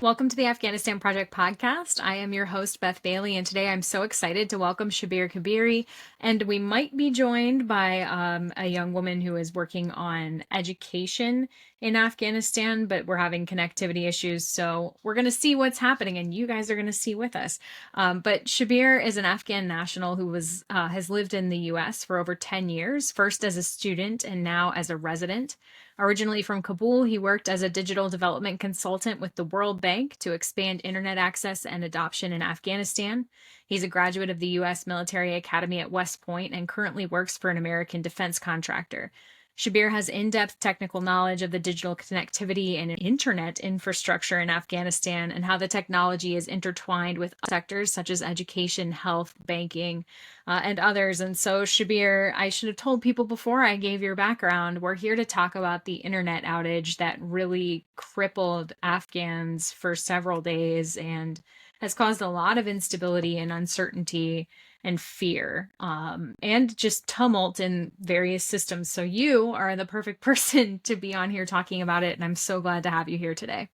Welcome to the Afghanistan Project Podcast. I am your host, Beth Bailey, and today I'm so excited to welcome Shabir Kabiri. And we might be joined by a young woman who is working on education in Afghanistan, but we're having connectivity issues. So we're going to see what's happening, and you guys are going to see with us. But Shabir is an Afghan national who has lived in the U.S. for over 10 years, first as a student and now as a resident. Originally from Kabul, he worked as a digital development consultant with the World Bank to expand internet access and adoption in Afghanistan. He's a graduate of the U.S. Military Academy at West Point and currently works for an American defense contractor. Shabir has in-depth technical knowledge of the digital connectivity and internet infrastructure in Afghanistan and how the technology is intertwined with sectors such as education, health, banking, and others. And so, Shabir, I should have told people before I gave your background, we're here to talk about the internet outage that really crippled Afghans for several days and has caused a lot of instability and uncertainty and fear, and just tumult in various systems. So you are the perfect person to be on here talking about it, and I'm so glad to have you here today.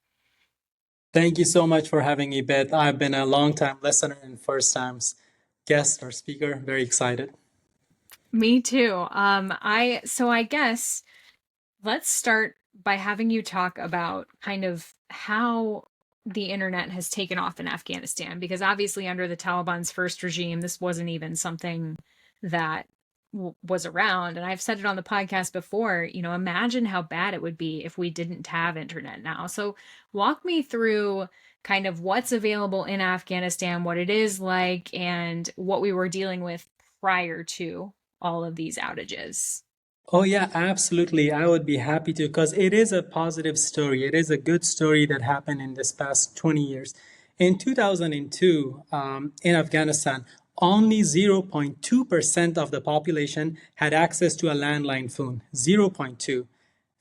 Thank you so much for having me, Beth. I've been a long-time listener and first-time guest or speaker. Very excited. Me too. I guess let's start by having you talk about kind of how the internet has taken off in Afghanistan, because obviously under the Taliban's first regime, this wasn't even something that was around. And I've said it on the podcast before, imagine how bad it would be if we didn't have internet now. So walk me through kind of what's available in Afghanistan, what it is like, and what we were dealing with prior to all of these outages. Oh, yeah, absolutely. I would be happy to, because it is a positive story. It is a good story that happened in this past 20 years. In 2002, in Afghanistan, only 0.2% of the population had access to a landline phone. 0.2.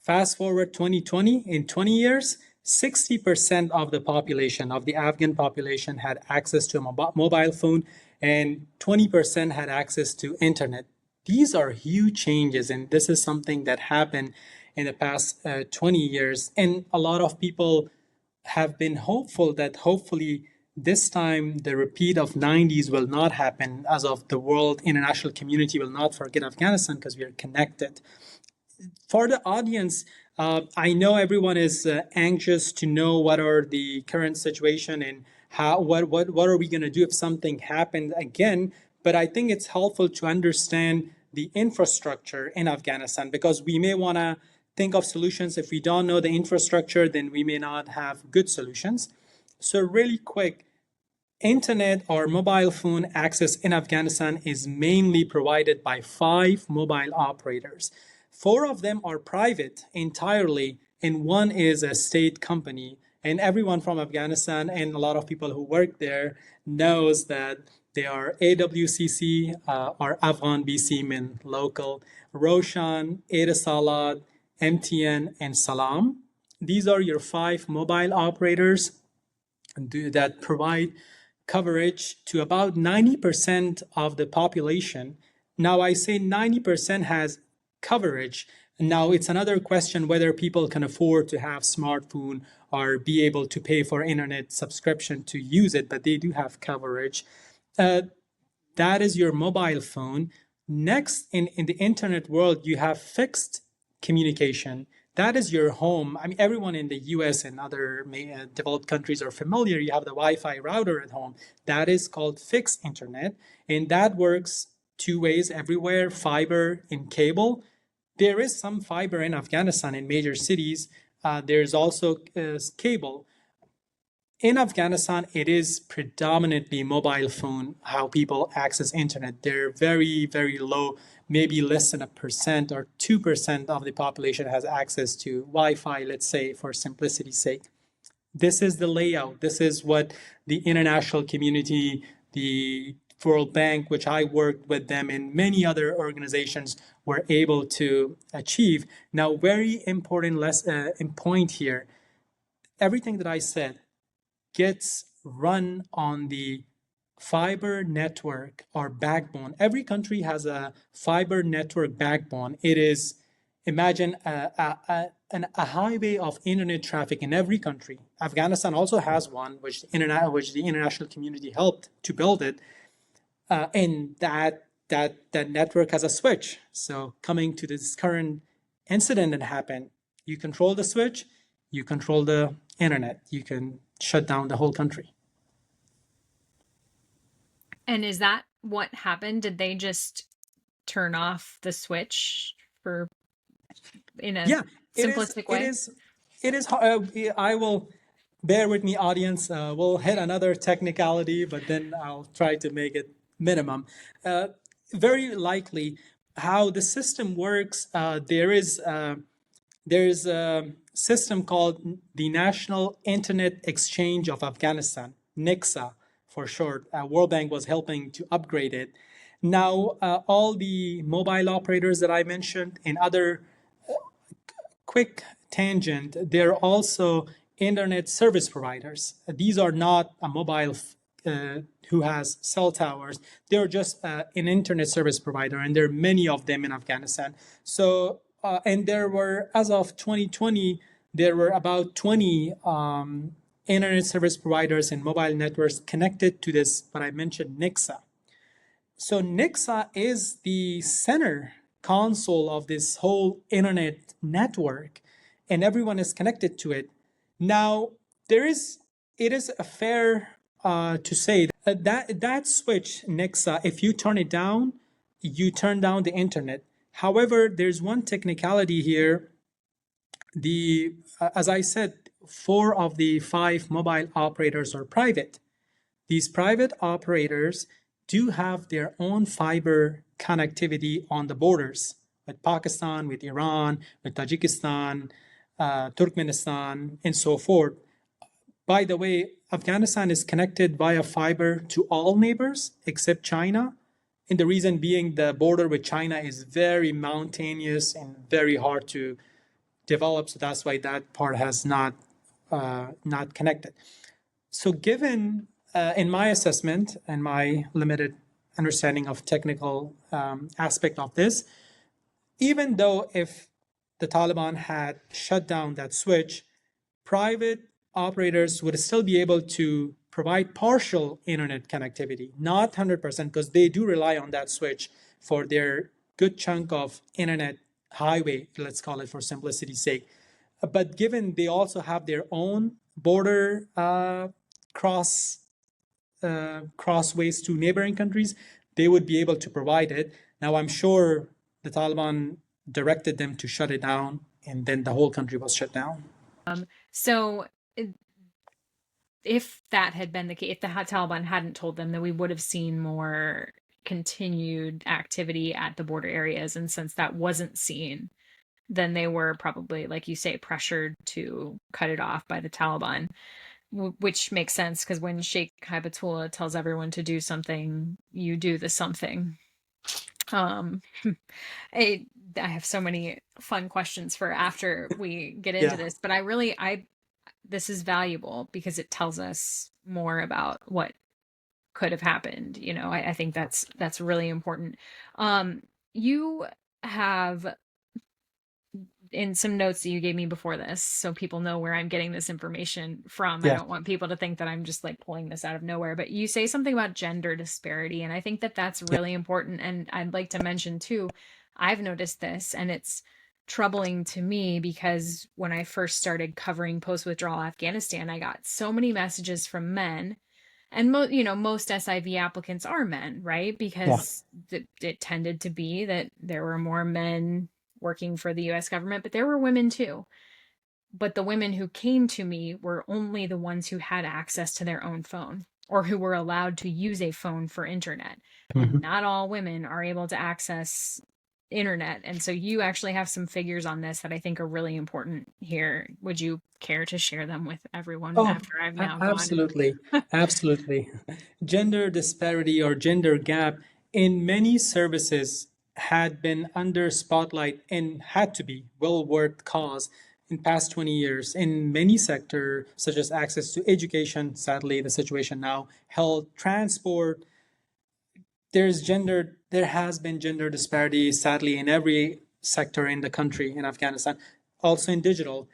Fast forward 2020, in 20 years, 60% of the population, of the Afghan population, had access to a mobile phone, and 20% had access to internet. These are huge changes, and this is something that happened in the past 20 years. And a lot of people have been hopeful that hopefully this time the repeat of 90s will not happen, as of the world international community will not forget Afghanistan because we are connected. For the audience, I know everyone is anxious to know what are the current situation and what are we going to do if something happened again. But I think it's helpful to understand the infrastructure in Afghanistan, because we may want to think of solutions. If we don't know the infrastructure, then we may not have good solutions. So really quick, internet or mobile phone access in Afghanistan is mainly provided by 5 mobile operators. 4 of them are private entirely, and 1 is a state company. And everyone from Afghanistan and a lot of people who work there knows that they are AWCC or Afghan BC mean local, Roshan, Etisalat, MTN, and Salam. These are your 5 mobile operators that provide coverage to about 90% of the population. Now, I say 90% has coverage. Now, it's another question whether people can afford to have smartphone or be able to pay for internet subscription to use it, but they do have coverage. That is your mobile phone. Next, in the internet world, you have fixed communication. That is your home. I mean, everyone in the US and other developed countries are familiar. You have the Wi-Fi router at home. That is called fixed internet. And that works 2 ways everywhere, fiber and cable. There is some fiber in Afghanistan in major cities. There's also cable. In Afghanistan, it is predominantly mobile phone, how people access internet. They're very, very low, maybe less than 1% or 2% of the population has access to Wi-Fi, let's say, for simplicity's sake. This is the layout. This is what the international community, the World Bank, which I worked with them, and many other organizations were able to achieve. Now, very important point here, everything that I said gets run on the fiber network or backbone. Every country has a fiber network backbone. It is Imagine a highway of internet traffic in every country. Afghanistan also has one, which the international community helped to build it, and that network has a switch. So coming to this current incident that happened, you control the switch, you control the internet, you can shut down the whole country. And is that what happened? Did they just turn off the switch for in a simplistic way? It is. I will bear with me, audience. We'll hit another technicality, but then I'll try to make it minimum. Very likely, how the system works. There's a system called the National Internet Exchange of Afghanistan, NICSA for short. World Bank was helping to upgrade it. Now, all the mobile operators that I mentioned and other quick tangent, they're also internet service providers. These are not a mobile who has cell towers. They're just an internet service provider, and there are many of them in Afghanistan. So, and there were, as of 2020, there were about 20 internet service providers and mobile networks connected to this, what I mentioned, NICSA. So NICSA is the center console of this whole internet network, and everyone is connected to it. Now, it is a fair to say that switch, NICSA, if you turn it down, you turn down the internet. However, there's one technicality here. As I said, 4 of the 5 mobile operators are private. These private operators do have their own fiber connectivity on the borders with Pakistan, with Iran, with Tajikistan, Turkmenistan, and so forth. By the way, Afghanistan is connected via fiber to all neighbors except China. And the reason being the border with China is very mountainous and very hard to develop. So that's why that part has not connected. So given, in my assessment and my limited understanding of technical aspect of this, even though if the Taliban had shut down that switch, private operators would still be able to provide partial internet connectivity, not 100%, because they do rely on that switch for their good chunk of internet highway, let's call it for simplicity's sake. But given they also have their own border crossways to neighboring countries, they would be able to provide it. Now, I'm sure the Taliban directed them to shut it down, and then the whole country was shut down. So if that had been the case, if the Taliban hadn't told them, then we would have seen more continued activity at the border areas. And since that wasn't seen, then they were probably, like you say, pressured to cut it off by the Taliban, which makes sense because when Sheikh Hibatullah tells everyone to do something, you do the something. I have so many fun questions for after we get into this, but this is valuable because it tells us more about what could have happened. You know, I think that's really important. You have in some notes that you gave me before this, so people know where I'm getting this information from. I don't want people to think that I'm just like pulling this out of nowhere, but you say something about gender disparity, and I think that that's really important. And I'd like to mention too, I've noticed this, and it's troubling to me because when I first started covering post-withdrawal Afghanistan, I got so many messages from men, and most SIV applicants are men, right? Because it tended to be that there were more men working for the US government, but there were women too. But the women who came to me were only the ones who had access to their own phone or who were allowed to use a phone for internet. Mm-hmm. And not all women are able to access internet. And so you actually have some figures on this that I think are really important here. Would you care to share them with everyone after I've now gone? Absolutely. Absolutely. Gender disparity or gender gap in many services had been under spotlight and had to be well-worked cause in past 20 years in many sectors, such as access to education, sadly, the situation now, health, transport. There has been gender disparity, sadly, in every sector in the country, in Afghanistan, also in digital.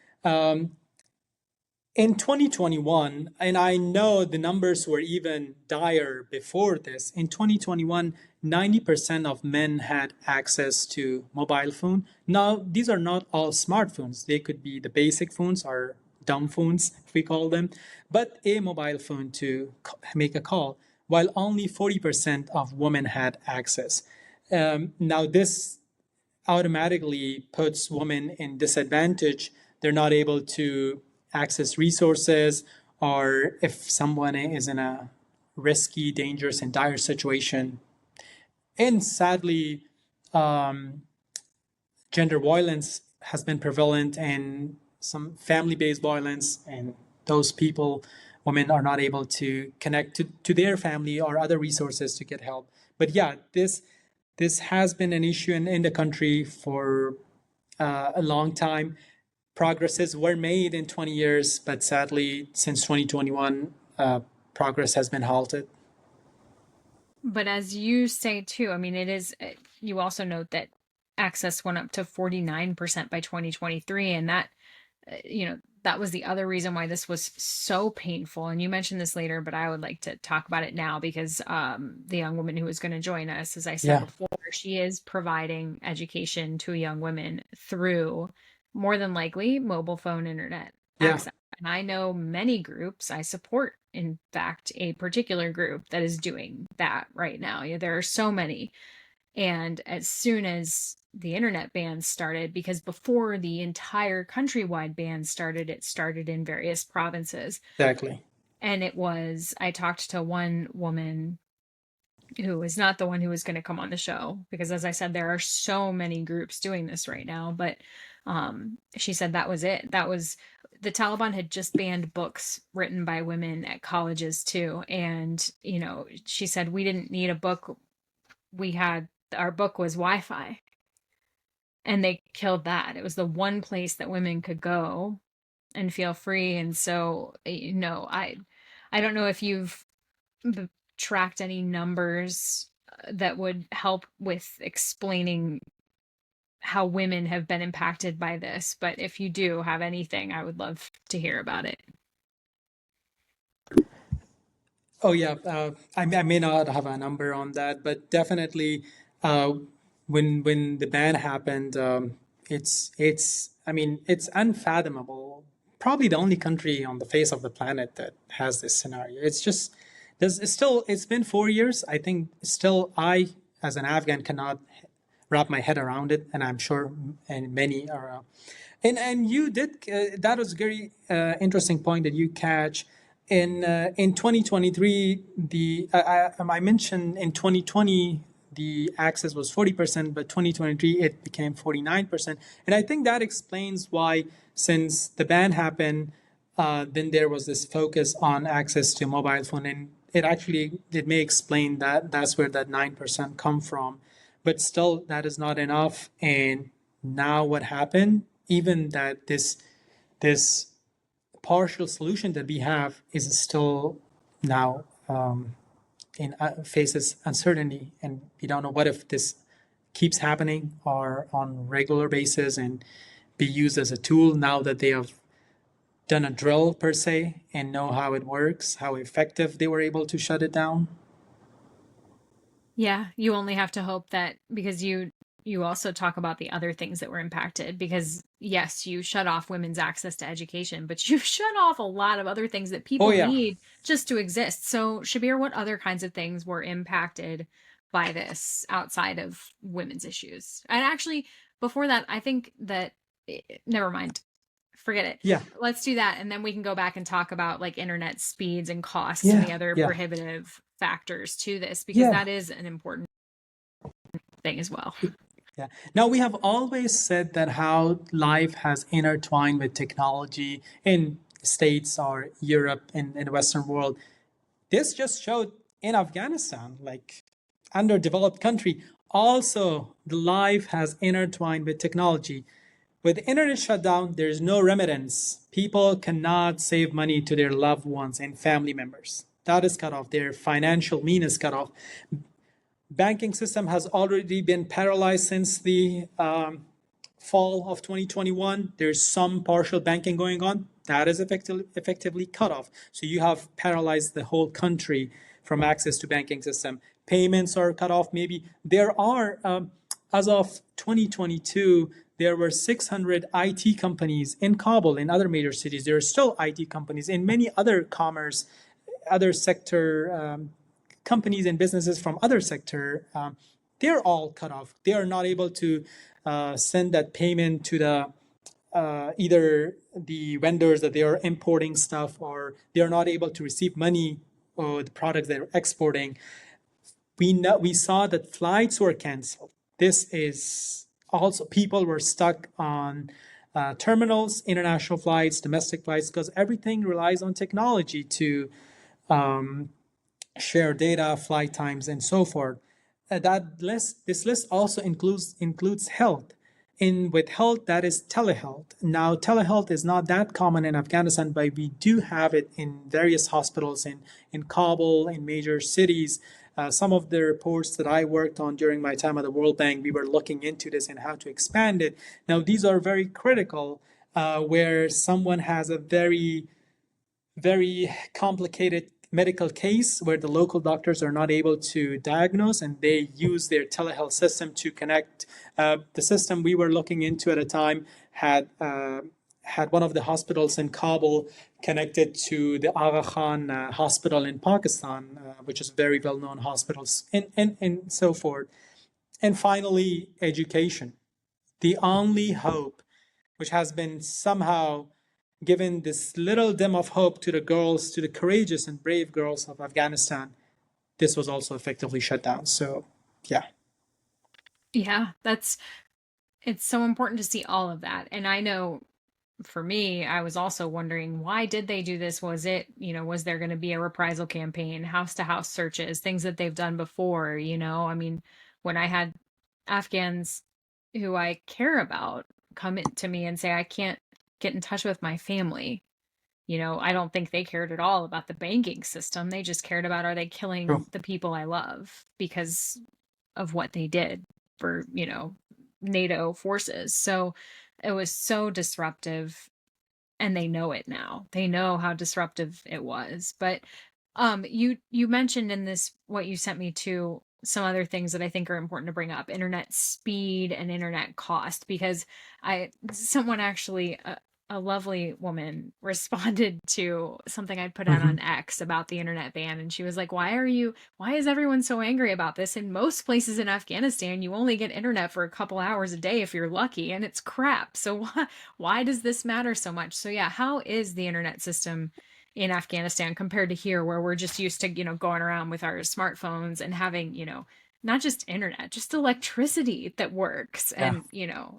In 2021, and I know the numbers were even dire before this, in 2021, 90% of men had access to mobile phone. Now, these are not all smartphones. They could be the basic phones or dumb phones, if we call them, but a mobile phone to make a call, while only 40% of women had access. Now, this automatically puts women in disadvantage. They're not able to access resources, or if someone is in a risky, dangerous, and dire situation. And sadly, gender violence has been prevalent, and some family-based violence, and those people, women, are not able to connect to their family or other resources to get help. But yeah, this has been an issue in the country for a long time. Progresses were made in 20 years, but sadly, since 2021, progress has been halted. But as you say too, I mean, it is, you also note that access went up to 49% by 2023. And that, that was the other reason why this was so painful. And you mentioned this later, but I would like to talk about it now because the young woman who is going to join us, as I said before, she is providing education to young women through, more than likely, mobile phone internet access. And I know many groups. I support, in fact, a particular group that is doing that right now. There are so many. And as soon as the internet bans started, because before the entire countrywide ban started, it started in various provinces. Exactly. And I talked to one woman who is not the one who was going to come on the show, because as I said, there are so many groups doing this right now. But she said that was it. That was, the Taliban had just banned books written by women at colleges too. And, she said, we didn't need a book. Our book was Wi-Fi. And they killed that. It was the one place that women could go and feel free. And so, I don't know if you've tracked any numbers that would help with explaining how women have been impacted by this. But if you do have anything, I would love to hear about it. Oh yeah, I may not have a number on that, but definitely, when the ban happened, it's unfathomable. Probably the only country on the face of the planet that has this scenario. It's been 4 years. I think still I, as an Afghan, cannot wrap my head around it, and I'm sure and many are. And you did, that was a very interesting point that you catch. In 2023, I mentioned in 2020 the access was 40%, but 2023 it became 49%, and I think that explains why, since the ban happened, then there was this focus on access to mobile phone, and it may explain that that's where that 9% come from, but still that is not enough. And now what happened? Even that this partial solution that we have is still now faces uncertainty, and we don't know what if this keeps happening or on regular basis and be used as a tool now that they have done a drill per se and know how it works, how effective they were able to shut it down. Yeah, you only have to hope that, because you also talk about the other things that were impacted, because yes, you shut off women's access to education, but you shut off a lot of other things that people need just to exist. So Shabir, what other kinds of things were impacted by this outside of women's issues? And actually, before that, I think that, never mind, forget it. Yeah. Let's do that. And then we can go back and talk about like internet speeds and costs and the other prohibitive factors to this, because that is an important thing as well. Yeah. Now, we have always said that how life has intertwined with technology in States or Europe and in the Western world. This just showed in Afghanistan, like underdeveloped country, also the life has intertwined with technology. With the internet shut down, there is no remittance. People cannot save money to their loved ones and family members. That is cut off. Their financial means is cut off. Banking system has already been paralyzed since the fall of 2021, there's some partial banking going on. That is effectively cut off. So you have paralyzed the whole country from access to banking system. Payments are cut off. Maybe there are, as of 2022, there were 600 IT companies in Kabul, in other major cities. There are still IT companies in many other commerce, other sector companies and businesses from other sector. They're all cut off. They are not able to send that payment to the either the vendors that they are importing stuff, or they are not able to receive money or the products they're exporting. We saw that flights were canceled. This is also, people were stuck on terminals, international flights, domestic flights, because everything relies on technology to share data, flight times, and so forth. This list also includes health. With health, that is telehealth. Now, telehealth is not that common in Afghanistan, but we do have it in various hospitals in Kabul, in major cities. Some of the reports that I worked on during my time at the World Bank, we were looking into this and how to expand it. Now, these are very critical where someone has a very, very complicated medical case where the local doctors are not able to diagnose, and they use their telehealth system to connect. The system we were looking into at a time had one of the hospitals in Kabul connected to the Afghan hospital in Pakistan, which is very well-known hospitals, and so forth. And finally, education. The only hope, which has been somehow given this little dim of hope to the girls, to the courageous and brave girls of Afghanistan, this was also effectively shut down. So, yeah. Yeah, it's so important to see all of that. And I know for me, I was also wondering, why did they do this? Was it, was there going to be a reprisal campaign, house to house searches, things that they've done before? I mean, when I had Afghans who I care about come to me and say, I can't get in touch with my family, I don't think they cared at all about the banking system. They just cared about, are they killing the people I love because of what they did for, NATO forces. So it was so disruptive, and they know it now. They know how disruptive it was. But you mentioned in this, what you sent me to, some other things that I think are important to bring up: internet speed and internet cost, because someone actually, a lovely woman, responded to something I'd put out on X about the internet ban, and she was like, why is everyone so angry about this? In most places in Afghanistan, you only get internet for a couple hours a day if you're lucky, and it's crap. So why does this matter so much? So yeah, how is the internet system in Afghanistan compared to here, where we're just used to, going around with our smartphones and having, not just internet, just electricity that works, and,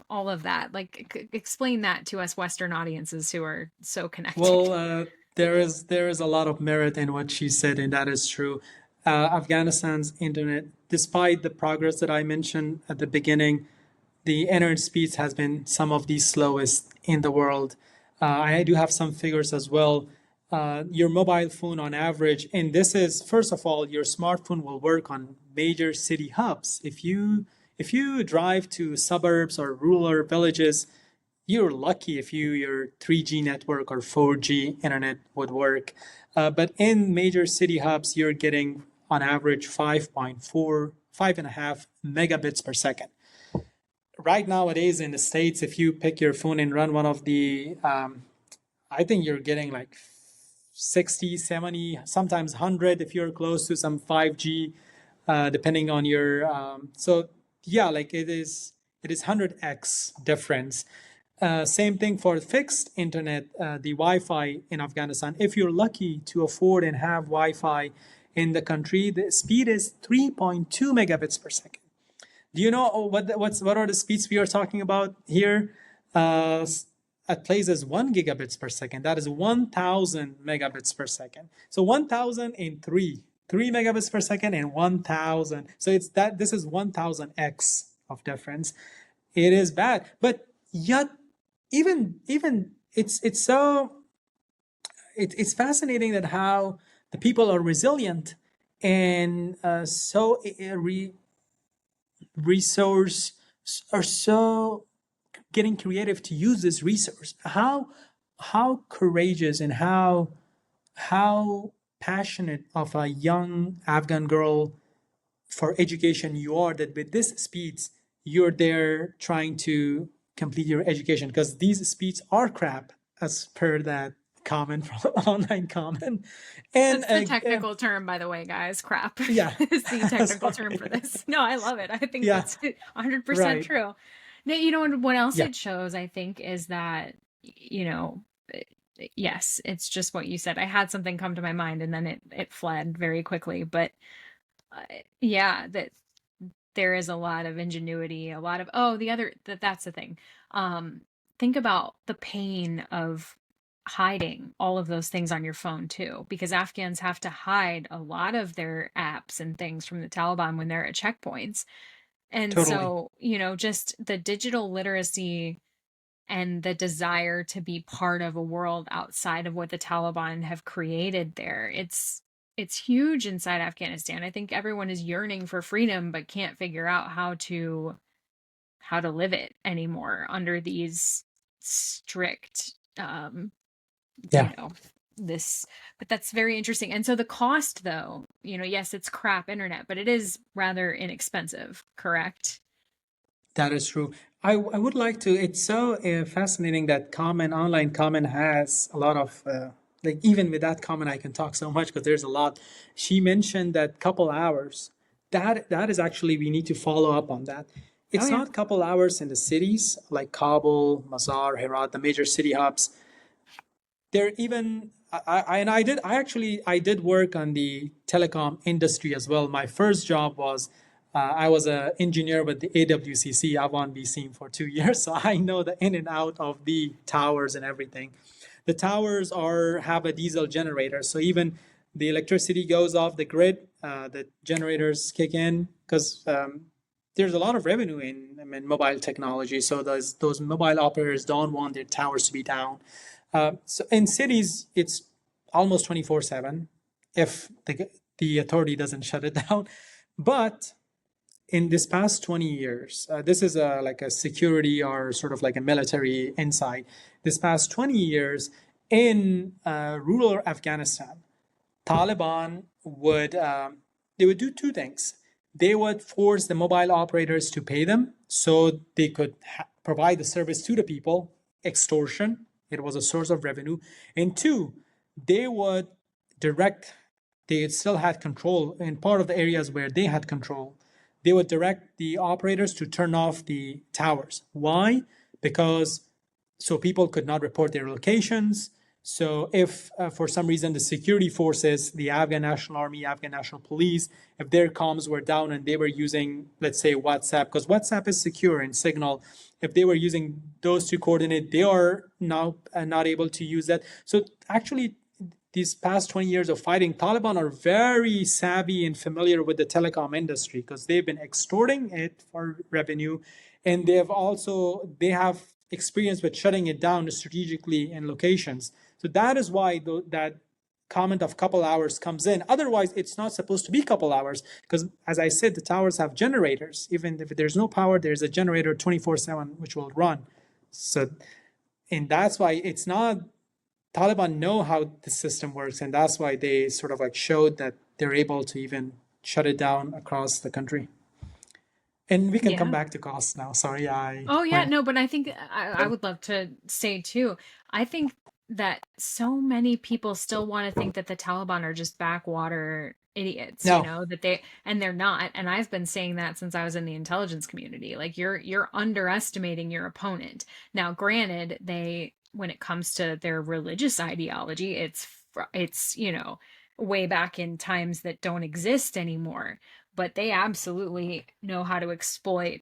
all of that. Like, explain that to us Western audiences who are so connected. Well, there is a lot of merit in what she said, and that is true. Afghanistan's internet, despite the progress that I mentioned at the beginning, the internet speeds has been some of the slowest in the world. I do have some figures as well. Your mobile phone on average, and this is, first of all, your smartphone will work on major city hubs. If you drive to suburbs or rural villages, you're lucky if your 3G network or 4G internet would work. But in major city hubs, you're getting on average 5.5 megabits per second. Right nowadays in the States, if you pick your phone and run one of the, I think you're getting like 60, 70, sometimes 100 if you're close to some 5G, depending on your, so yeah, like it is 100x difference. Same thing for fixed internet, the Wi-Fi in Afghanistan. If you're lucky to afford and have Wi-Fi in the country, the speed is 3.2 megabits per second. Do you know what are the speeds we are talking about here? At places 1 gigabits per second. That is 1,000 megabits per second. So 1,000 in 3 megabits per second, and 1,000. So this is 1,000x of difference. It is bad, but yet even it's fascinating that how the people are resilient and resource are so getting creative to use this resource. How courageous and how passionate of a young Afghan girl for education you are, that with this speeds you're there trying to complete your education, because these speeds are crap as per that comment from online comment. And That's the technical term, by the way, guys. Crap yeah. is the technical term for Sorry. this. No, I love it. I think Yeah, that's 100% right. true. Now, you know what else Yeah, it shows, I think, is that, you know, yes, it's just what you said. I had something come to my mind and then it fled very quickly. But uh, yeah, that there is a lot of ingenuity, a lot of, oh, that's the thing. Um, think about the pain of hiding all of those things on your phone too, because Afghans have to hide a lot of their apps and things from the Taliban when they're at checkpoints. And totally. so, just the digital literacy and the desire to be part of a world outside of what the Taliban have created there. It's huge inside Afghanistan. I think everyone is yearning for freedom but can't figure out how to live it anymore under these strict you Yeah. know this but that's very interesting. And so the cost though, yes, it's crap internet, but it is rather inexpensive, correct? That is true. I would like to, it's so fascinating that comment, online comment has a lot of, like even with that comment, I can talk so much because there's a lot. She mentioned that couple hours. That is actually, we need to follow up on that. Oh It's yeah. not couple hours in the cities like Kabul, Mazar, Herat, the major city hubs. There even I did work on the telecom industry as well. My first job was I was an engineer with the AWCC Avon BC for 2 years, so I know the in and out of the towers and everything. The towers are have a diesel generator, so even the electricity goes off the grid, the generators kick in because there's a lot of revenue in, I mean, mobile technology. So those mobile operators don't want their towers to be down. So in cities, it's almost 24/7 if the authority doesn't shut it down. But in this past 20 years, this is like a security or sort of like a military insight. This past 20 years in rural Afghanistan, Taliban would they would do two things. They would force the mobile operators to pay them so they could provide the service to the people. Extortion. It was a source of revenue. And two, they would direct. They still had control in part of the areas where they had control. They would direct the operators to turn off the towers. Why? Because so people could not report their locations. So if for some reason the security forces, the Afghan National Army, Afghan National Police, if their comms were down and they were using, let's say, WhatsApp, because WhatsApp is secure and Signal, if they were using those two coordinates, they are now not able to use that. So actually, these past 20 years of fighting, Taliban are very savvy and familiar with the telecom industry because they've been extorting it for revenue, and they have experience with shutting it down strategically in locations. So that is why that comment of couple hours comes in. Otherwise, it's not supposed to be couple hours because, as I said, the towers have generators. Even if there's no power, there's a generator 24/7 which will run. So, and that's why it's not. Taliban know how the system works, and that's why they sort of like showed that they're able to even shut it down across the country. And we can come Yeah. back to costs now. Sorry, I Oh yeah, went. no, but I think I would love to say too. I think that so many people still want to think that the Taliban are just backwater idiots, No, that they're not. And I've been saying that since I was in the intelligence community. Like you're underestimating your opponent. Now, granted, they when it comes to their religious ideology, it's way back in times that don't exist anymore, but they absolutely know how to exploit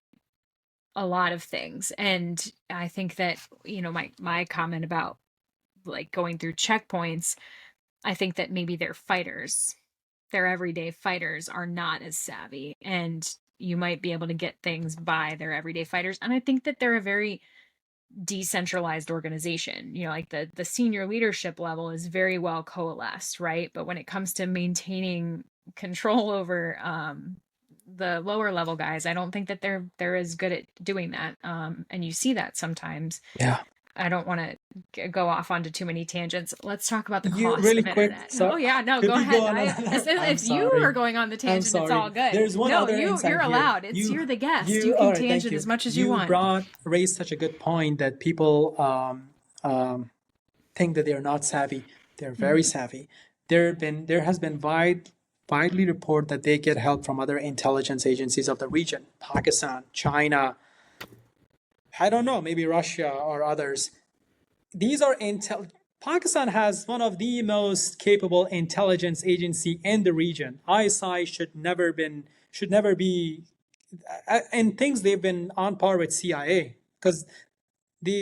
a lot of things. And I think that, my comment about like going through checkpoints, I think that maybe their fighters, their everyday fighters are not as savvy, and you might be able to get things by their everyday fighters. And I think that they're a very decentralized organization. Like the senior leadership level is very well coalesced, right? But when it comes to maintaining control over the lower level guys, I don't think that they're as good at doing that. And you see that sometimes. Yeah. I don't want to go off onto too many tangents. Let's talk about the You cost really of quick. internet. Oh So yeah, no, could go we ahead. go on I'm If you are sorry. going on the I'm tangent, it's sorry. all good. There's one No, other you're insight here. allowed. You're the guest. You All can right, thank tangent you. as much as you You want. raised such a good point that people think that they are not savvy. They're very savvy. There has been widely report that they get help from other intelligence agencies of the region, Pakistan, China, I don't know, maybe Russia or others. These are Pakistan has one of the most capable intelligence agency in the region. ISI should never be, and things they've been on par with CIA because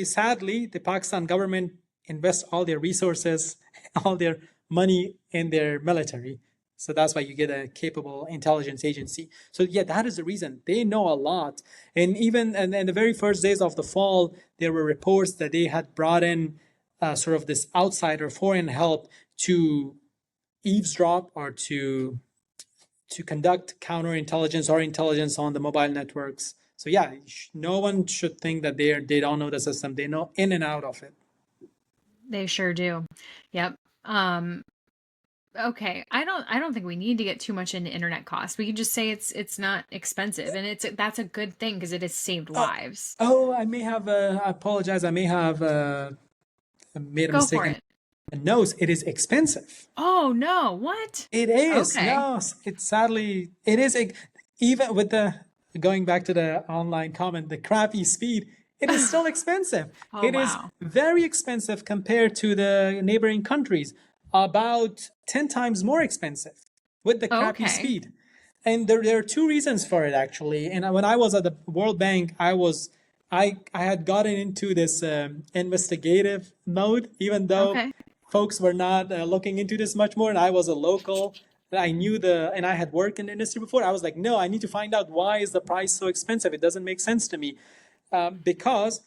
sadly the Pakistan government invests all their resources, all their money in their military. So that's why you get a capable intelligence agency. So yeah, that is the reason they know a lot. And even in the very first days of the fall, there were reports that they had brought in sort of this outsider foreign help to eavesdrop or to conduct counterintelligence or intelligence on the mobile networks. So yeah, no one should think that they don't know the system. They know in and out of it. They sure do. Yep. Okay. I don't think we need to get too much into internet costs. We can just say it's not expensive, and that's a good thing because it has saved lives. Oh, I may have. I apologize. I may have made a Go mistake. for it. No, it is expensive. Oh no, what? It is. Okay. No, it's sadly it is even with the going back to the online comment, the crappy speed. It is still expensive. Oh It is wow. very expensive compared to the neighboring countries. About 10 times more expensive with the crappy Okay. speed. And there are two reasons for it actually. And when I was at the World Bank, I had gotten into this investigative mode, even though Okay. folks were not looking into this much more. And I was a local. I knew and I had worked in the industry before. I was like, no, I need to find out why is the price so expensive. It doesn't make sense to me because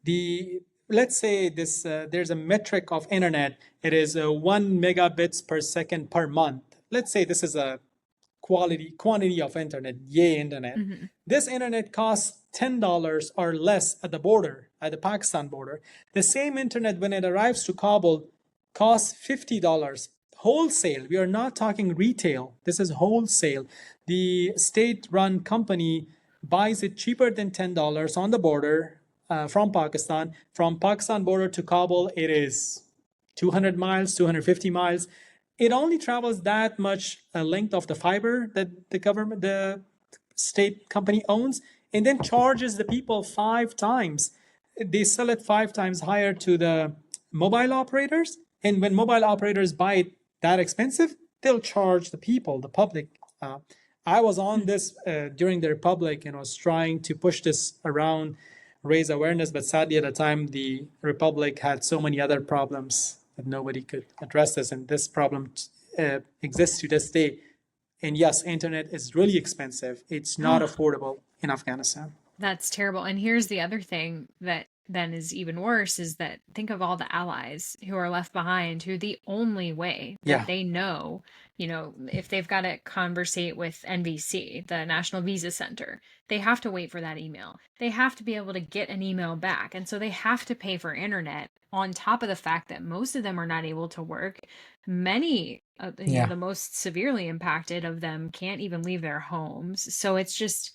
the let's say this there's a metric of internet. It is 1 megabits per second per month. Let's say this is a quantity of internet. Yay, internet. Hmm. This internet costs $10 or less at the border, at the Pakistan border. The same internet when it arrives to Kabul costs $50 wholesale. We are not talking retail. This is wholesale. The state-run company buys it cheaper than $10 on the border from Pakistan. From Pakistan border to Kabul, it is 200 miles, 250 miles. It only travels that much length of the fiber that the state company owns, and then charges the people 5 times. They sell it 5 times higher to the mobile operators, and when mobile operators buy it that expensive, they'll charge the people, the public. I was on this during the Republic and was trying to push this around, raise awareness, but sadly at the time the Republic had so many other problems that nobody could address this, and this problem exists to this day. And yes, internet is really expensive. It's not affordable in Afghanistan. That's terrible. And here's the other thing that then is even worse is that think of all the allies who are left behind, who the only way that Yeah, they know, if they've got to conversate with NVC, the National Visa Center, they have to wait for that email. They have to be able to get an email back. And so they have to pay for internet on top of the fact that most of them are not able to work. Many, yeah. the most severely impacted of them can't even leave their homes. So it's just,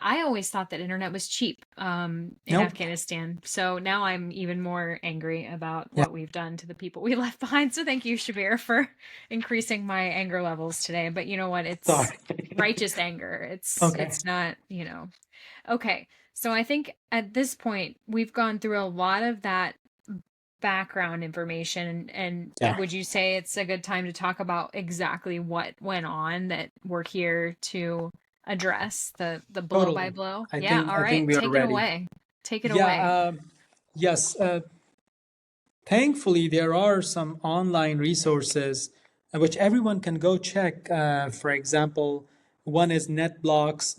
I always thought that internet was cheap in Nope. Afghanistan. So now I'm even more angry about Yeah. what we've done to the people we left behind. So thank you, Shabir, for increasing my anger levels today. But you know what? It's Sorry. righteous anger. Okay. It's not, Okay. So I think at this point we've gone through a lot of that background information, and Yeah. would you say it's a good time to talk about exactly what went on that we're here to address, the blow by Totally. blow? I Yeah, think all I right, think we are take it ready. away. Take it away. Yeah. Yes. Thankfully, there are some online resources which everyone can go check. For example, one is NetBlocks.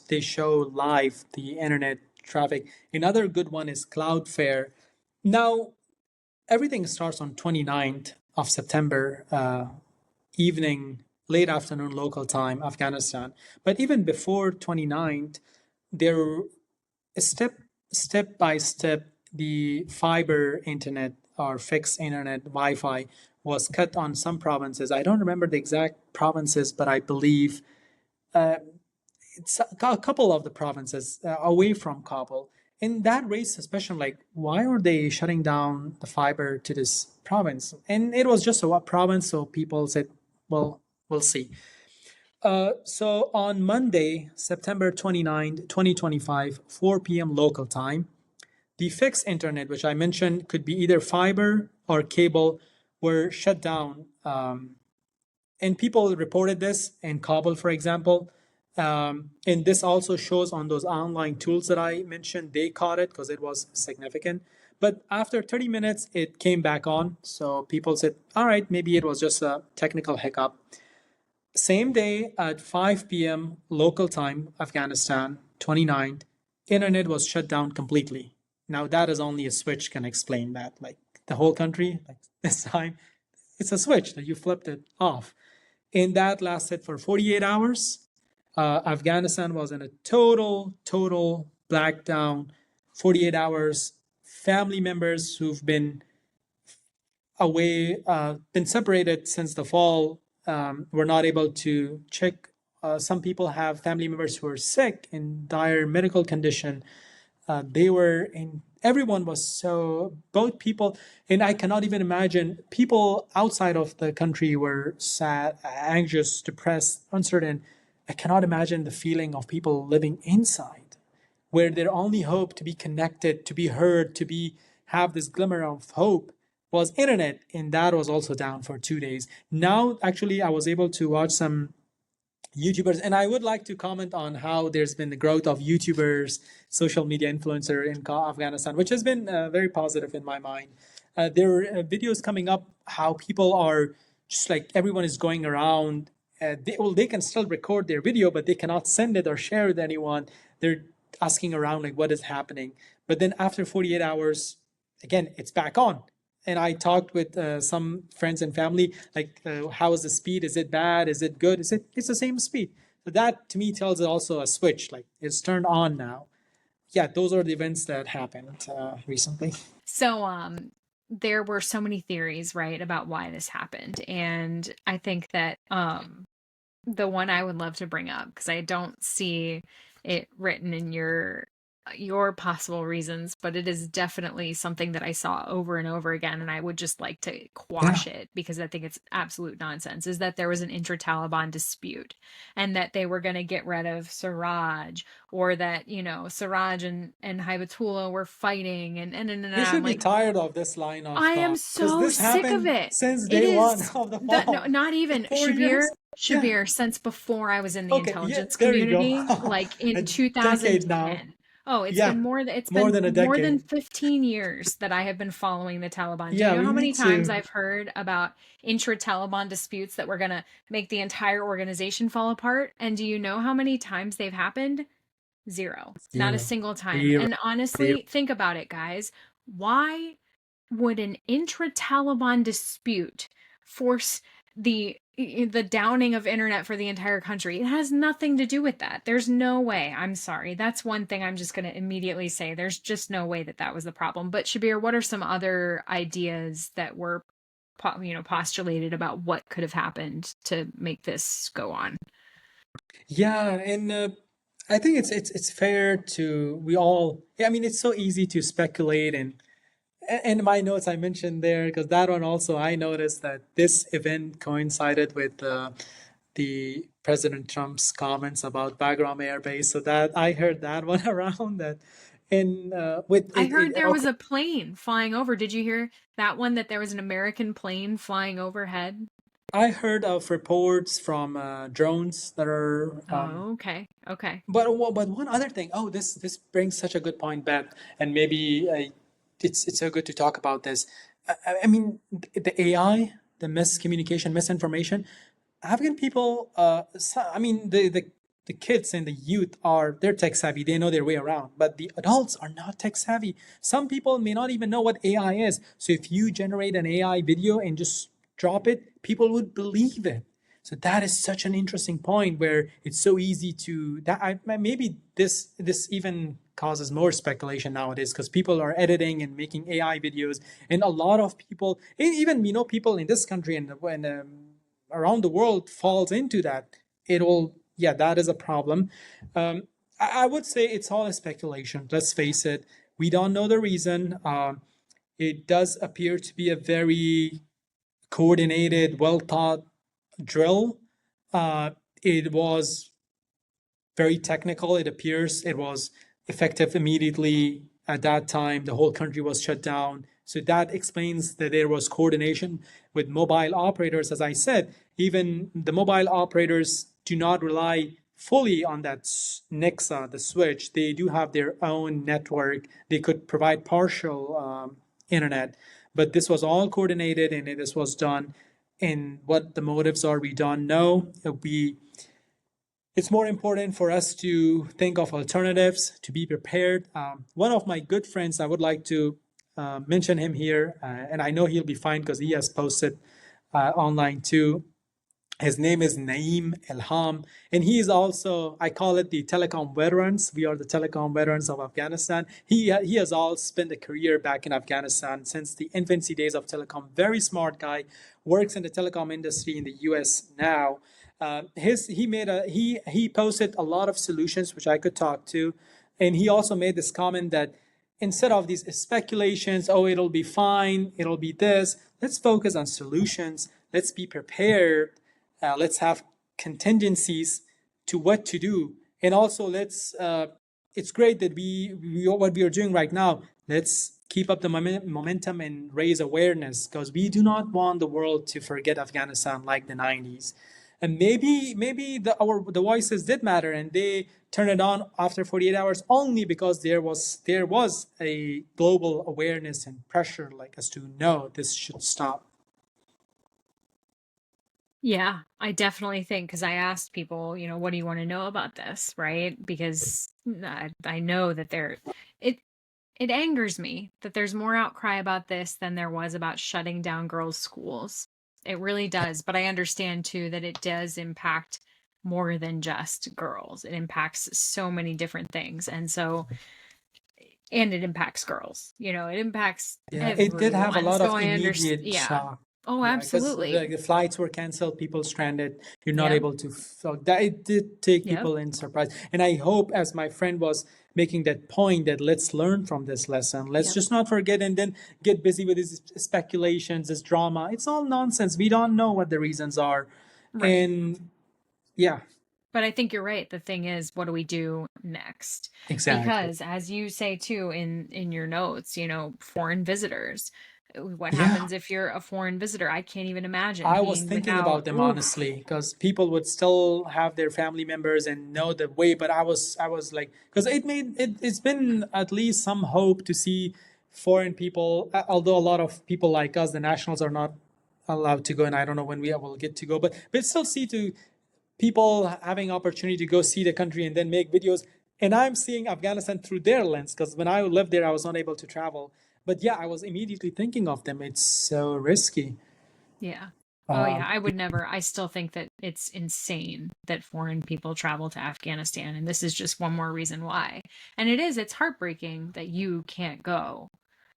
They show live the internet traffic. Another good one is Cloudflare. Now, everything starts on 29th of September evening late afternoon local time, Afghanistan. But even before 29th, there step step by step the fiber internet or fixed internet Wi-Fi was cut on some provinces. I don't remember the exact provinces, but I believe it's a couple of the provinces away from Kabul. And that raised suspicion, like, why are they shutting down the fiber to this province? And it was just a province, so people said, well, we'll see. So on Monday, September 29th, 2025, 4 p.m. local time, the fixed internet, which I mentioned could be either fiber or cable, were shut down. And people reported this in Kabul, for example. And this also shows on those online tools that I mentioned, they caught it because it was significant. But after 30 minutes, it came back on. So people said, all right, maybe it was just a technical hiccup. Same day at 5 p.m. local time, Afghanistan, 29th, internet was shut down completely. Now that is only a switch can explain that. Like the whole country, like this time, it's a switch that you flipped it off. And that lasted for 48 hours. Afghanistan was in a total blackdown, 48 hours. Family members who've been away, been separated since the fall, were not able to check. Some people have family members who are sick in dire medical condition. They were in, everyone was so, both people, and I cannot even imagine, people outside of the country were sad, anxious, depressed, uncertain. I cannot imagine the feeling of people living inside, where their only hope to be connected, to be heard, to be have this glimmer of hope was internet, and that was also down for 2 days. Now, actually, I was able to watch some YouTubers, and I would like to comment on how there's been the growth of YouTubers, social media influencer in Afghanistan, which has been very positive in my mind. There are videos coming up how people are just like everyone is going around. They can still record their video, but they cannot send it or share it with anyone. They're asking around like what is happening. But then after 48 hours, again, it's back on. And I talked with some friends and family, like, how is the speed? Is it bad? Is it good? It's the same speed. So that to me tells it also a switch, like it's turned on now. Yeah, those are the events that happened recently. So there were so many theories, right, about why this happened. And I think that the one I would love to bring up, because I don't see it written in your possible reasons, but it is definitely something that I saw over and over again, and I would just like to quash it because I think it's absolute nonsense, is that there was an inter-Taliban dispute and that they were going to get rid of Siraj, or that, Siraj and Hibatullah were fighting and You should I'm be like, tired of this line of I am talk because so this sick of happened it. since It day one is of the that, no, fall. not even 4 years. Yeah. Shabir, since before I was in the Okay. Yeah. intelligence There you go. community, like A in decade now. 2010. Oh, it's Yeah. been More than a more than decade. 15 years that I have been following the Taliban. Do you Yeah. know We how many need times to. I've heard about intra-Taliban disputes that were going to make the entire organization fall apart? And do you know how many times they've happened? Zero. Not a Zero. single time. Zero. And Zero. honestly, think about it, guys. Why would an intra-Taliban dispute force the downing of internet for the entire country? It has nothing to do with that. There's no way. I'm sorry. That's one thing I'm just going to immediately say. There's just no way that that was the problem. But Shabir, what are some other ideas that were postulated about what could have happened to make this go on? Yeah, and I think it's fair to we all. Yeah, I mean, it's so easy to speculate, and in my notes I mentioned there because that one also I noticed that this event coincided with the President Trump's comments about Bagram Air Base, so that I heard that one around that, and with I heard there was okay, a plane flying over. Did you hear that one, that there was an American plane flying overhead? I heard of reports from drones that are Oh, okay. Okay. but one other thing. Oh, this brings such a good point, Beth, and maybe it's so good to talk about this. I mean, the AI, the miscommunication, misinformation. Afghan people, I mean, the kids and the youth they're tech savvy. They know their way around, but the adults are not tech savvy. Some people may not even know what AI is. So if you generate an AI video and just drop it, people would believe it. So that is such an interesting point where it's so easy to that maybe this even causes more speculation nowadays because people are editing and making AI videos, and a lot of people, even people in this country and around the world falls into that. That is a problem. I would say it's all a speculation. Let's face it, we don't know the reason. It does appear to be a very coordinated, well thought drill. Uh, it was very technical. It appears it was effective immediately at that time. The whole country was shut down. So that explains that there was coordination with mobile operators. As I said, even the mobile operators do not rely fully on that Nexa, the switch. They do have their own network. They could provide partial internet, but this was all coordinated and this was done. And what the motives are, we don't know. It's more important for us to think of alternatives, to be prepared. One of my good friends, I would like to mention him here, and I know he'll be fine because he has posted online too. His name is Naeem Elham, and he is also, I call it the telecom veterans. We are the telecom veterans of Afghanistan. He has all spent a career back in Afghanistan since the infancy days of telecom. Very smart guy, works in the telecom industry in the US now. He posted a lot of solutions which I could talk to, and he also made this comment that instead of these speculations, oh, it'll be fine, it'll be this, let's focus on solutions. Let's be prepared. Let's have contingencies to what to do, and also let's. It's great that we what we are doing right now. Let's keep up the momentum and raise awareness because we do not want the world to forget Afghanistan like the 90s. And maybe the voices did matter, and they turned it on after 48 hours only because there was a global awareness and pressure like us to know this should stop. Yeah, I definitely think because I asked people, what do you want to know about this, right? Because I know that it it angers me that there's more outcry about this than there was about shutting down girls' schools. It really does, but I understand too that it does impact more than just girls. It impacts so many different things, and it impacts girls. It impacts Yeah, it did have a everyone. lot So of I understand. immediate Yeah. shock. Oh, Yeah, because absolutely. the flights were canceled, people stranded. You're not Yep. able to. So that it did take Yep. people in surprise. And I hope, as my friend was making that point, that let's learn from this lesson. Let's Yep. just not forget and then get busy with these speculations, this drama. It's all nonsense. We don't know what the reasons are, Right. and yeah, But I think you're right. The thing is, what do we do next? exactly. Because as you say too in your notes, foreign visitors. What Yeah. happens if you're a foreign visitor? I can't even imagine I was being thinking about without. them Oof. honestly, because people would still have their family members and know the way. But I was like, because it's been at least some hope to see foreign people. Although a lot of people like us, the nationals, are not allowed to go, and I don't know when we will get to go. But still see to people having opportunity to go see the country and then make videos. And I'm seeing Afghanistan through their lens because when I lived there, I was not able to travel. But yeah, I was immediately thinking of them. It's so risky. Yeah. Oh Um, yeah, I would never. I still think that it's insane that foreign people travel to Afghanistan, and this is just one more reason why. And it's heartbreaking that you can't go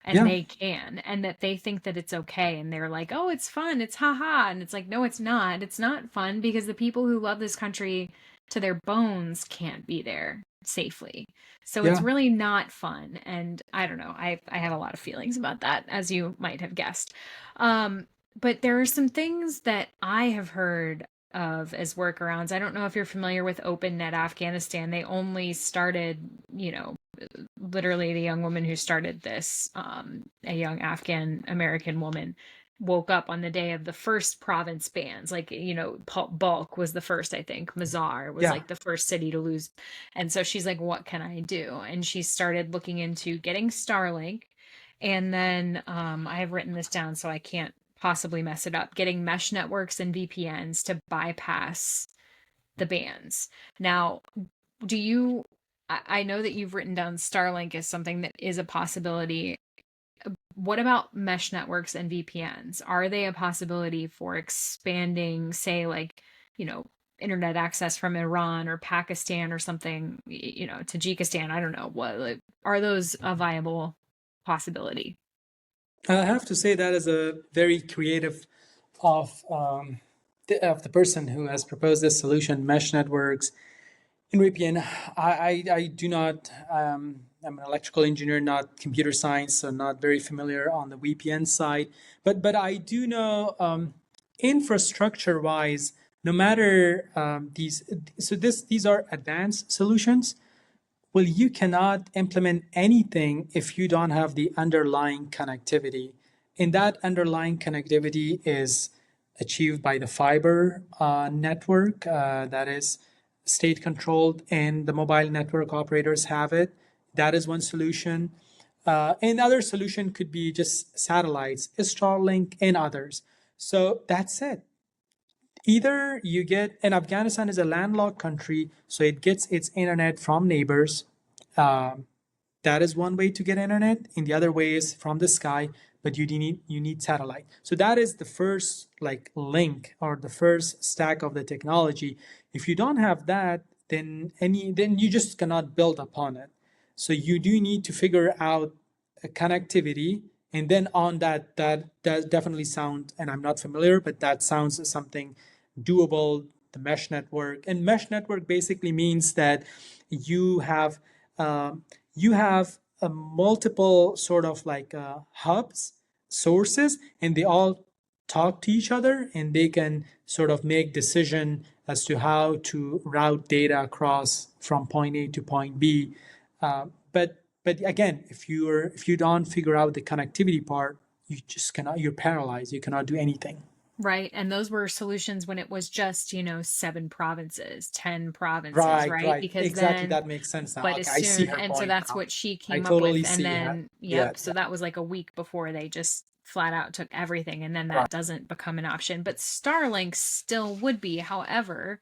and yeah, they can, and that they think that it's okay, and they're like, "Oh, it's fun. It's haha." And it's like, "No, it's not. It's not fun because the people who love this country to their bones can't be there safely." So it's yeah. really not fun, and I don't know. I have a lot of feelings about that, as you might have guessed. Um but there are some things that I have heard of as workarounds. I don't know if you're familiar with OpenNet Afghanistan. They only started, literally the young woman who started this, a young Afghan American woman, woke up on the day of the first province bans. Like, Balk was the first, I think. Mazar was Yeah. like the first city to lose. And so she's like, what can I do? And she started looking into getting Starlink. And then I have written this down so I can't possibly mess it up, getting mesh networks and VPNs to bypass the bans. Now, do you, I know that you've written down Starlink as something that is a possibility. What about mesh networks and VPNs? Are they a possibility for expanding, say, like you know, internet access from Iran or Pakistan or something, Tajikistan. I don't know what, like, are those a viable possibility? I have to say that is a very creative of of the person who has proposed this solution, mesh networks in VPN. I do not. I'm an electrical engineer, not computer science, so not very familiar on the VPN side. But I do know infrastructure wise, no matter these are advanced solutions. Well, you cannot implement anything if you don't have the underlying connectivity. And that underlying connectivity is achieved by the fiber network that is state controlled, and the mobile network operators have it. That is one solution. Another solution could be just satellites, Starlink, and others. So that's it. Either you get, and Afghanistan is a landlocked country, so it gets its internet from neighbors. Um, that is one way to get internet, and the other way is from the sky, but you need satellite. So that is the first like link or the first stack of the technology. If you don't have that, then you just cannot build upon it. So you do need to figure out a connectivity, and then on that does definitely sound, and I'm not familiar, but that sounds something doable. The mesh network, and mesh network basically means that you have uh, you have a multiple sort of like hubs, sources, and they all talk to each other, and they can sort of make decision as to how to route data across from point A to point B. But again, if you don't figure out the connectivity part, you just cannot. You're paralyzed. You cannot do anything. Right. And those were solutions when it was just, 7 provinces, 10 provinces, Right, right? right. Because Exactly. then, That makes sense now. but Okay, as I see soon, her and so point that's now. what she I came up with. totally And see her. then, Yeah, yep. So yeah. that was like a week before they just flat out took everything. And then Right. that doesn't become an option. But Starlink still would be, however,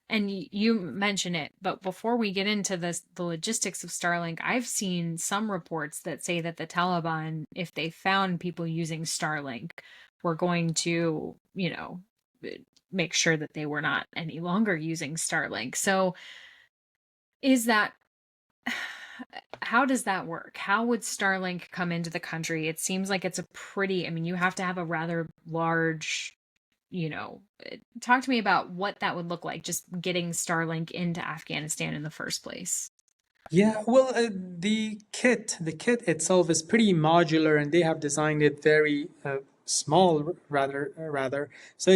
and you mention it, but before we get into this, the logistics of Starlink, I've seen some reports that say that the Taliban, if they found people using Starlink, were going to, make sure that they were not any longer using Starlink. So is that how does that work? How would Starlink come into the country? It seems like it's a pretty, I mean, you have to have a rather large, talk to me about what that would look like, just getting Starlink into Afghanistan in the first place. Yeah, well, the kit itself is pretty modular, and they have designed it very small, rather. So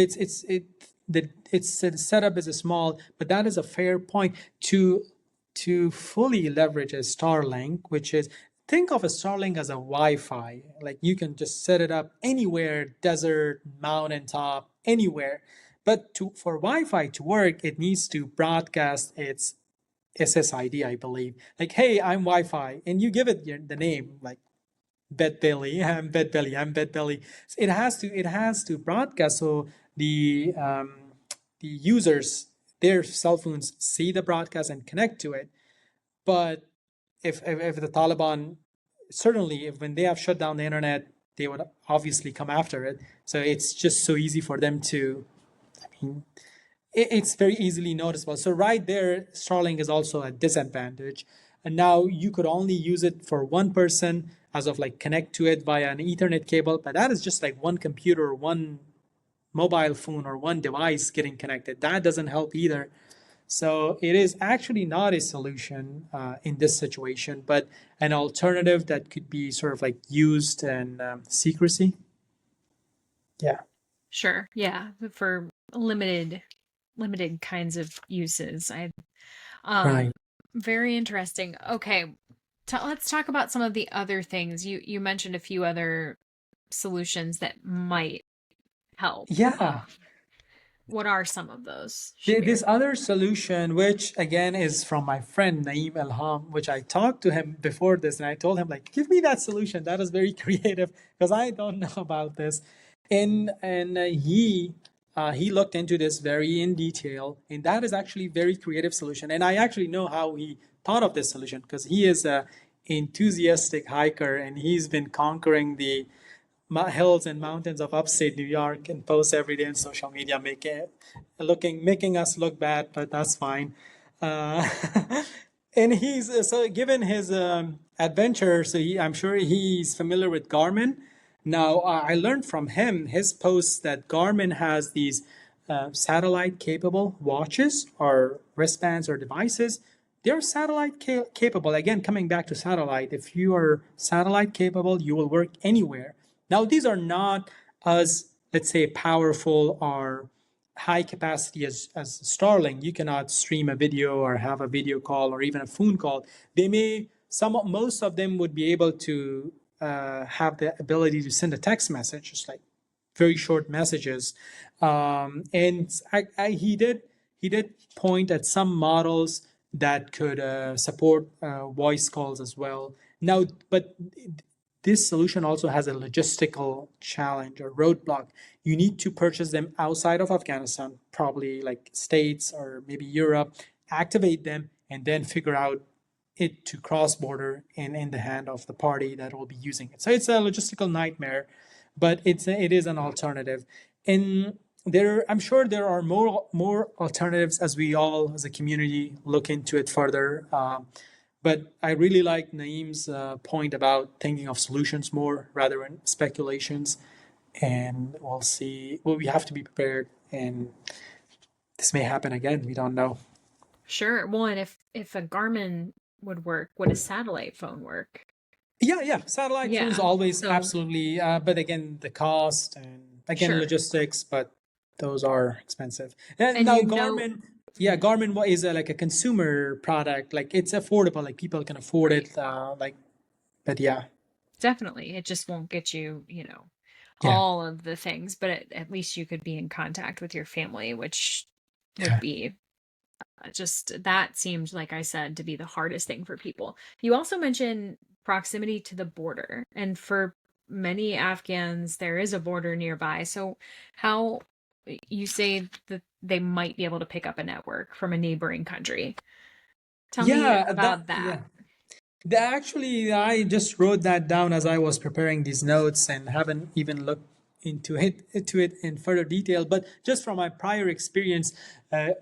the setup is small, but that is a fair point to fully leverage a Starlink, which is think of a Starlink as a Wi-Fi. Like you can just set it up anywhere, desert, mountaintop, anywhere. But for Wi-Fi to work, it needs to broadcast its SSID, I believe. Like, hey, I'm Wi-Fi, and you give it the name, like Bedbelly. I'm Bedbelly. I'm Bedbelly. So it has to broadcast, so the users, their cell phones see the broadcast and connect to it. But if the Taliban, certainly if when they have shut down the internet, they would obviously come after it. So it's just so easy for them to, I mean, it's very easily noticeable. So right there, Starlink is also a disadvantage. And now you could only use it for one person, as of like connect to it via an Ethernet cable, but that is just like one computer, one mobile phone, or one device getting connected. That doesn't help either. So it is actually not a solution in this situation, but an alternative that could be sort of like used in secrecy. Yeah. Sure. Yeah. For limited kinds of uses. Um Right. very interesting. Okay. Let's talk about some of the other things. You mentioned a few other solutions that might help. Yeah. What are some of those, This Shabir? other solution, which again is from my friend Naeem Elham, which I talked to him before this, and I told him like, give me that solution. That is very creative because I don't know about this. And he looked into this very in detail, and that is actually very creative solution. And I actually know how he thought of this solution because he is a enthusiastic hiker, and he's been conquering the hills and mountains of upstate New York and posts every day on social media, making us look bad, but that's fine. Uh, and he's so given his adventure, so I'm sure he's familiar with Garmin. Now, I learned from him his posts that Garmin has these satellite capable watches or wristbands or devices. They're satellite capable. Again, coming back to satellite, if you are satellite capable, you will work anywhere. Now, these are not as, let's say, powerful or high capacity as Starlink. You cannot stream a video or have a video call or even a phone call. Most of them would be able to have the ability to send a text message, just like very short messages. And he did point at some models that could support voice calls as well. Now, but this solution also has a logistical challenge or roadblock. You need to purchase them outside of Afghanistan, probably like States or maybe Europe, activate them, and then figure out it to cross border and in the hand of the party that will be using it. So it's a logistical nightmare, but it is an alternative. And I'm sure there are more alternatives as we all as a community look into it further. But I really like Naeem's point about thinking of solutions more rather than speculations. And we'll see. Well, we have to be prepared, and this may happen again. We don't know. Sure. Well, and if a Garmin would work, would a satellite phone work? Yeah. Satellite phones always So absolutely. But again, the cost and again sure. logistics, but those are expensive. And And now you know, Garmin, yeah, Garmin is like a consumer product. Like it's affordable. Like people can afford it. But yeah, definitely, it just won't get you, yeah, all of the things, but at least you could be in contact with your family, which would yeah. be just that seemed, like I said, to be the hardest thing for people. You also mentioned proximity to the border, and for many Afghans, there is a border nearby. So, how you say that they might be able to pick up a network from a neighboring country? Tell me Yeah, about that. Actually, I just wrote that down as I was preparing these notes and haven't even looked into it in further detail. But just from my prior experience,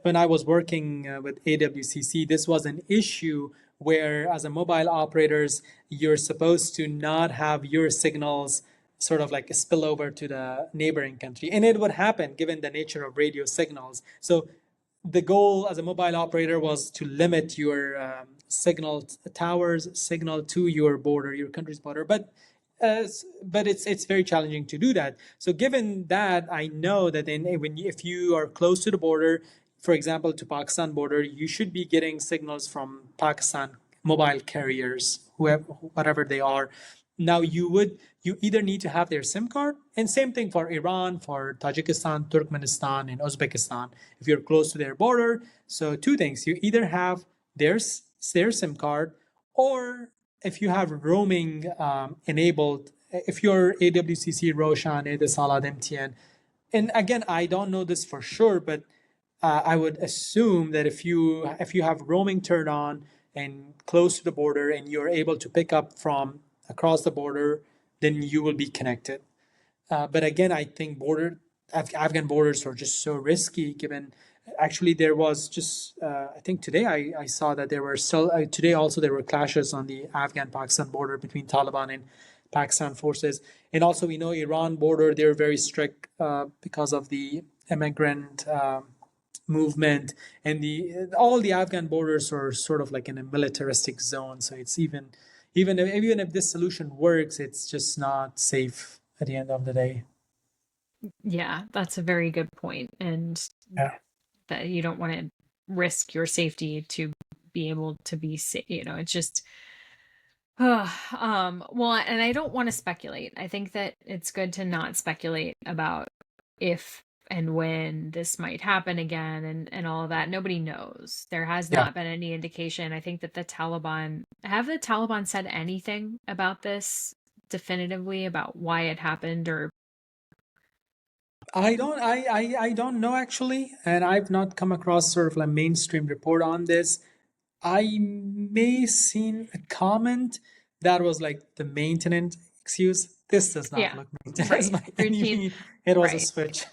when I was working with AWCC, this was an issue where, as a mobile operators, you're supposed to not have your signals sort of like spill over to the neighboring country, and it would happen given the nature of radio signals. So the goal as a mobile operator was to limit your signal towers signal to your border, your country's border. But it's very challenging to do that. So given that, I know that if you are close to the border, for example, to Pakistan border, you should be getting signals from Pakistan mobile carriers, whoever, whatever they are. Now you either need to have their SIM card, and same thing for Iran, for Tajikistan, Turkmenistan, and Uzbekistan. If you're close to their border, so two things: you either have their SIM card, or if you have roaming enabled, if you're AWCC, Roshan, Etisalat, MTN, and again, I don't know this for sure, but I would assume that if you have roaming turned on and close to the border, and you're able to pick up from across the border, then you will be connected. But again, I think Afghan borders are just so risky. Given actually there was just I think today I saw that there were still today also there were clashes on the Afghan-Pakistan border between Taliban and Pakistan forces, and also we know Iran border, they're very strict because of the immigrant movement, and all the Afghan borders are sort of like in a militaristic zone. So it's even if this solution works, it's just not safe at the end of the day. Yeah, that's a very good point. And Yeah. that you don't want to risk your safety to be able to be safe. It's just, well, and I don't want to speculate. I think that it's good to not speculate about if and when this might happen again and all of that. Nobody knows. There has Yeah. not been any indication. I think that the Taliban said anything about this definitively about why it happened or I don't know actually, and I've not come across sort of a mainstream report on this. I may seen a comment that was like the maintenance excuse. this does not Yeah. look as Right. by any Routine. means. It was a Right. switch.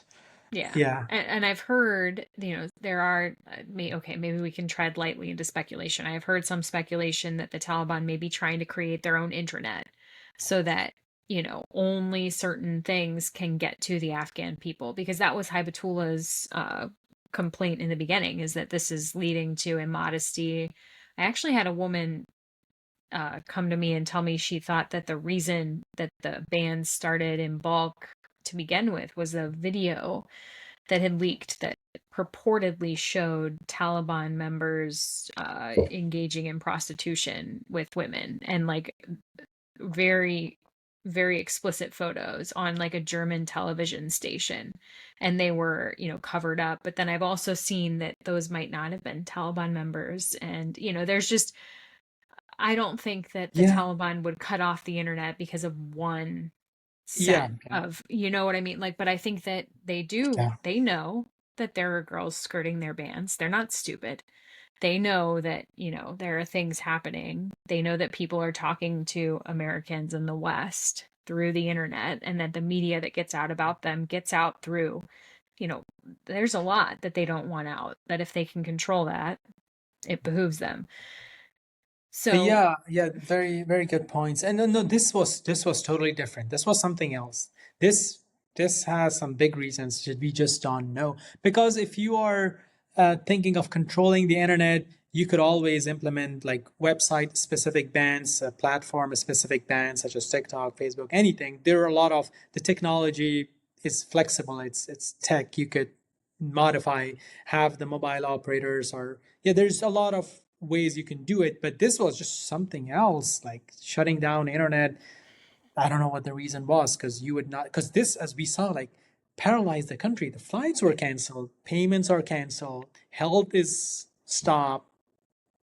Yeah. Yeah. And I've heard, there are, okay, maybe we can tread lightly into speculation. I have heard some speculation that the Taliban may be trying to create their own intranet so that, only certain things can get to the Afghan people, because that was Hibatullah's complaint in the beginning, is that this is leading to immodesty. I actually had a woman come to me and tell me she thought that the reason that the bans started in bulk to begin with was a video that had leaked that purportedly showed Taliban members engaging in prostitution with women, and like very, very explicit photos on like a German television station. And they were, covered up. But then I've also seen that those might not have been Taliban members. And, there's just, I don't think that the Yeah. Taliban would cut off the internet because of one Yeah. set of, you know what I mean? Like, but I think that they know that there are girls skirting their bans. They're not stupid. They know that, there are things happening. They know that people are talking to Americans in the West through the internet, and that the media that gets out about them gets out through, there's a lot that they don't want out, that if they can control that, it behooves them. So, Yeah, yeah, very, very good points. And no, this was totally different. This was something else. This this has some big reasons that we just don't know. Because if you are thinking of controlling the internet, you could always implement like website specific bans, platform specific bans such as TikTok, Facebook, anything. There are a lot of the technology is flexible. It's tech. You could modify, have the mobile operators, or yeah, there's a lot of ways you can do it, but this was just something else, like shutting down internet. I don't know what the reason was, because you would not, because this, as we saw, like paralyzed the country. The flights were canceled, payments are canceled, health is stopped,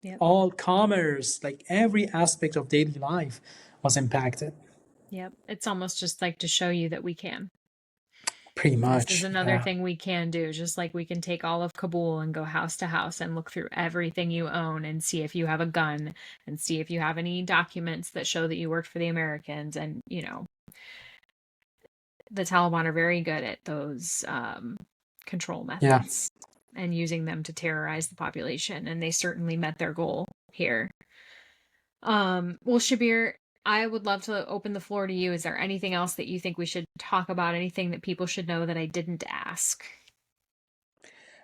yep, all commerce, like every aspect of daily life was impacted. yep. It's almost just like to show you that we can. Pretty This is much, another yeah. thing we can do, just like we can take all of Kabul and go house to house and look through everything you own and see if you have a gun and see if you have any documents that show that you worked for the Americans. And, the Taliban are very good at those control Yeah. methods and using them to terrorize the population. And they certainly met their goal here. Well, Shabir, I would love to open the floor to you. Is there anything else that you think we should talk about? Anything that people should know that I didn't ask?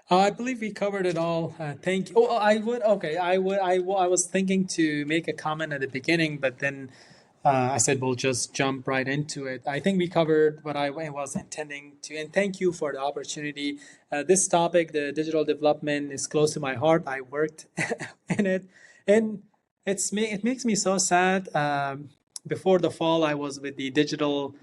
I believe we covered it all. Thank you. Oh, I would. Okay, I was thinking to make a comment at the beginning, but then I said we'll just jump right into it. I think we covered what I was intending to, and thank you for the opportunity. This topic, the digital development, is close to my heart. I worked in it, and it makes me so sad. Before the fall, I was with the digital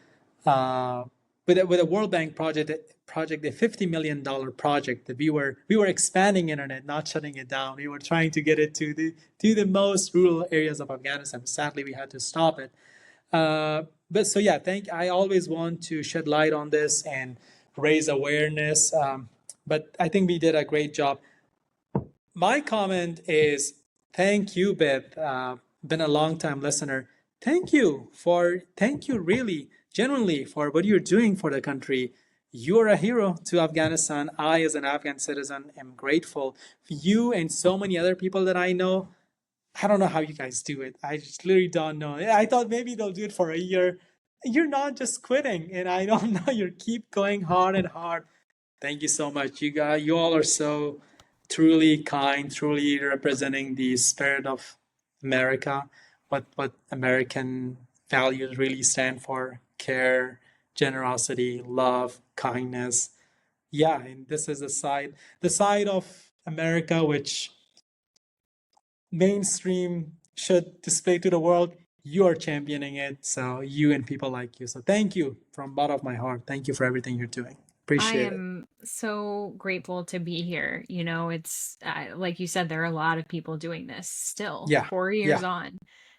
uh, with a World Bank project, a $50 million project that we were expanding internet, not shutting it down. We were trying to get it to the most rural areas of Afghanistan. Sadly, we had to stop it. But so yeah, I always want to shed light on this and raise awareness. But I think we did a great job. My comment is thank you, Beth. Been a long time listener. Thank you really, genuinely for what you're doing for the country. You're a hero to Afghanistan. I, as an Afghan citizen, am grateful. You and so many other people that I know, I don't know how you guys do it. I just literally don't know. I thought maybe they'll do it for a year. You're not just quitting, and I don't know. You keep going hard and hard. Thank you so much. You all are so truly kind, truly representing the spirit of America, what American values really stand for: care, generosity, love, kindness. Yeah, and this is the side of America which mainstream should display to the world. You are championing it, so you and people like you. So thank you from bottom of my heart. Thank you for everything you're doing. I Appreciate it. am so grateful to be here. It's like you said, there are a lot of people doing this still, Yeah, 4 years yeah, on.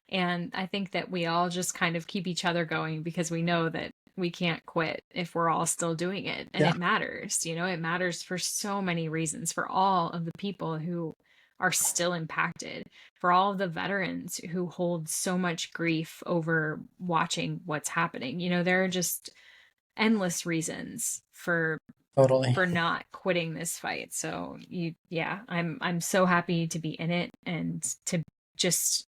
And I think that we all just kind of keep each other going because we know that we can't quit if we're all still doing it. And yeah, it matters, it matters for so many reasons, for all of the people who are still impacted, for all of the veterans who hold so much grief over watching what's happening. There are just endless reasons Totally. for not quitting this fight. So yeah, I'm so happy to be in it and to just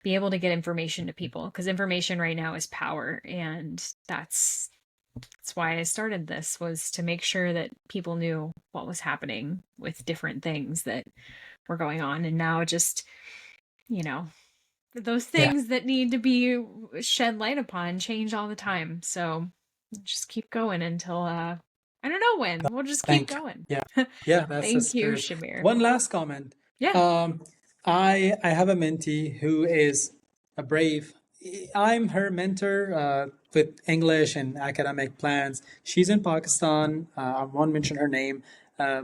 be able to get information to people, because information right now is power, and that's why I started this, was to make sure that people knew what was happening with different things that were going on. And now just, you know, those Yeah. things that need to be shed light upon change all the time. So just keep going until I don't know when. We'll just keep Thank you. going. Yeah. Yeah, that's the Thank you, spirit. Shabir. One last comment. Yeah. Um, I have a mentee who is a brave. I'm her mentor with English and academic plans. She's in Pakistan. I won't mention her name.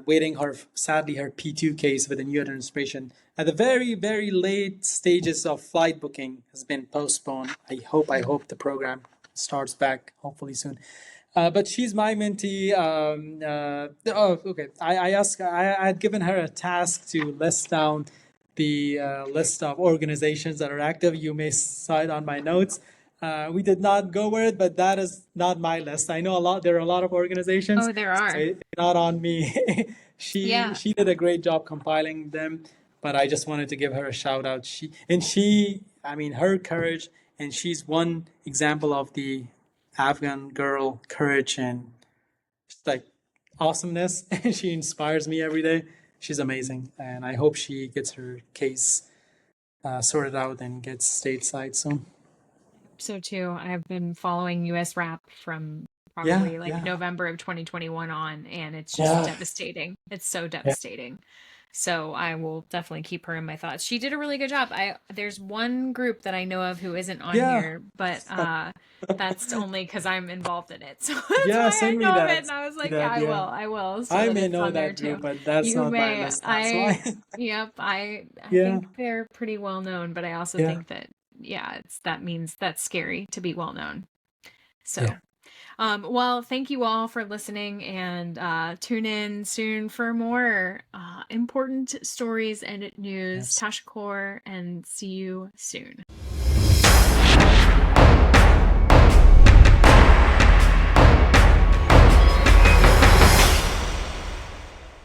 Waiting her, sadly, her P2 case with a new administration. At the very, very late stages of flight booking has been postponed. I hope the program starts back hopefully soon. But she's my mentee. Okay. I had given her a task to list down the list of organizations that are active. You may cite on my notes. We did not go with it, but that is not my list. I know there are a lot of organizations, Oh, there so are. it's not on me. she Yeah. she did a great job compiling them, but I just wanted to give her a shout out. I mean, her courage, and she's one example of the Afghan girl courage and just like awesomeness. She inspires me every day. She's amazing, and I hope she gets her case sorted out and gets stateside soon. So too. I've been following US rap from Yeah, probably like yeah, November of 2021 on, and it's just yeah, devastating. It's so yeah. devastating. So I will definitely keep her in my thoughts. She did a really good job. There's one group that I know of who isn't on Yeah. here, but that's only because I'm involved in it. So that's Yeah, why I send me know of it. that. And I was Send like, me yeah, that. Yeah. I will, so I that may it's know on there that too. group, but that's You not my may. list. That's why. Yep, I Yeah, think they're pretty well known, but I also yeah, think that, yeah, that means that's scary to be well known. yeah. So, well, thank you all for listening, and tune in soon for more important stories and news. Yes. Tashkor, and see you soon.